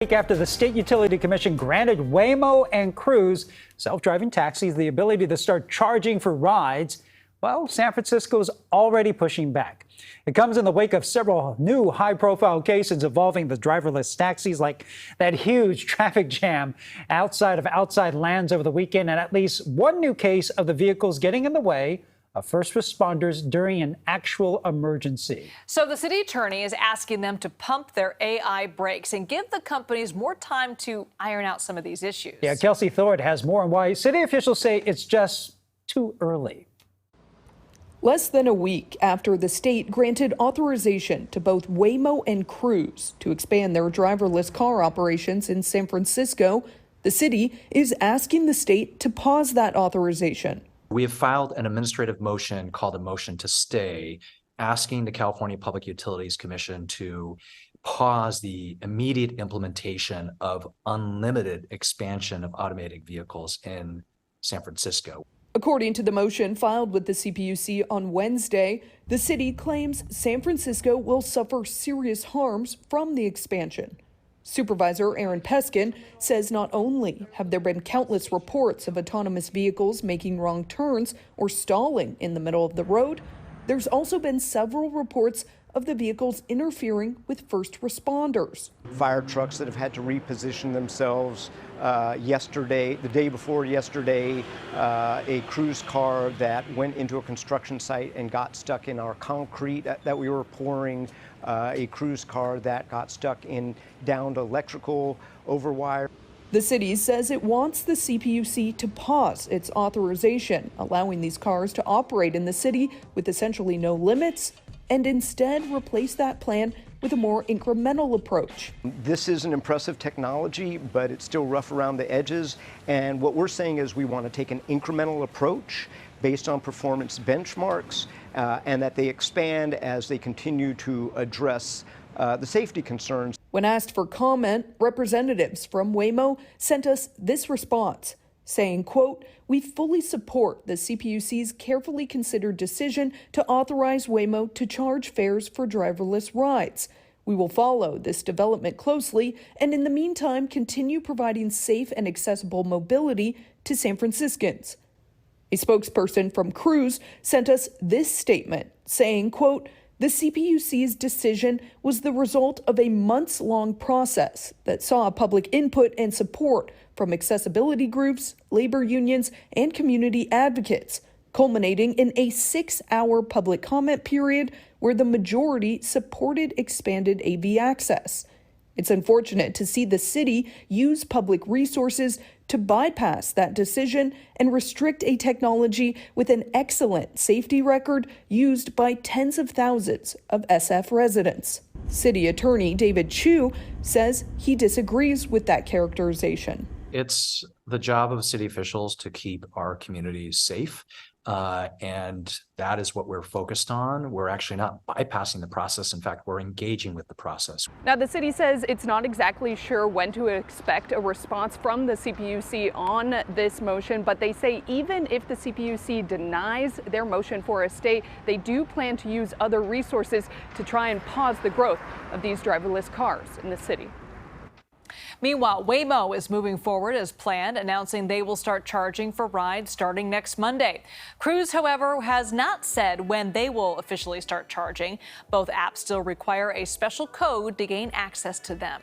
Week after the State Utility Commission granted Waymo and Cruise self-driving taxis the ability to start charging for rides, well, San Francisco is already pushing back. It comes in the wake of several new high-profile cases involving the driverless taxis, like that huge traffic jam outside lands over the weekend, and at least one new case of the vehicles getting in the way of first responders during an actual emergency. So the city attorney is asking them to pump their AI brakes and give the companies more time to iron out some of these issues. Yeah, Kelsi Thorud has more on why city officials say it's just too early. Less than a week after the state granted authorization to both Waymo and Cruise to expand their driverless car operations in San Francisco, the city is asking the state to pause that authorization. We have filed an administrative motion called a motion to stay, asking the California Public Utilities Commission to pause the immediate implementation of unlimited expansion of automated vehicles in San Francisco. According to the motion filed with the CPUC on Wednesday, the city claims San Francisco will suffer serious harms from the expansion. Supervisor Aaron Peskin says not only have there been countless reports of autonomous vehicles making wrong turns or stalling in the middle of the road, there's also been several reports of the vehicles interfering with first responders. Fire trucks that have had to reposition themselves. The day before yesterday, a cruise car that went into a construction site and got stuck in our concrete that we were pouring. A cruise car that got stuck in downed electrical overwire. The city says it wants the CPUC to pause its authorization, allowing these cars to operate in the city with essentially no limits, and instead replace that plan with a more incremental approach. This is an impressive technology, but it's still rough around the edges. And what we're saying is we want to take an incremental approach based on performance benchmarks, and that they expand as they continue to address the safety concerns. When asked for comment, representatives from Waymo sent us this response, saying, quote, "We fully support the CPUC's carefully considered decision to authorize Waymo to charge fares for driverless rides. We will follow this development closely and in the meantime continue providing safe and accessible mobility to San Franciscans." A spokesperson from Cruise sent us this statement saying, quote, "The CPUC's decision was the result of a months-long process that saw public input and support from accessibility groups, labor unions, and community advocates, culminating in a 6-hour public comment period where the majority supported expanded AV access. It's unfortunate to see the city use public resources to bypass that decision and restrict a technology with an excellent safety record used by tens of thousands of SF residents." City Attorney David Chu says he disagrees with that characterization. It's the job of city officials to keep our communities safe, and that is what we're focused on. We're actually not bypassing the process. In fact, we're engaging with the process. Now, the city says it's not exactly sure when to expect a response from the CPUC on this motion, but they say even if the CPUC denies their motion for a stay, they do plan to use other resources to try and pause the growth of these driverless cars in the city. Meanwhile, Waymo is moving forward as planned, announcing they will start charging for rides starting next Monday. Cruise, however, has not said when they will officially start charging. Both apps still require a special code to gain access to them.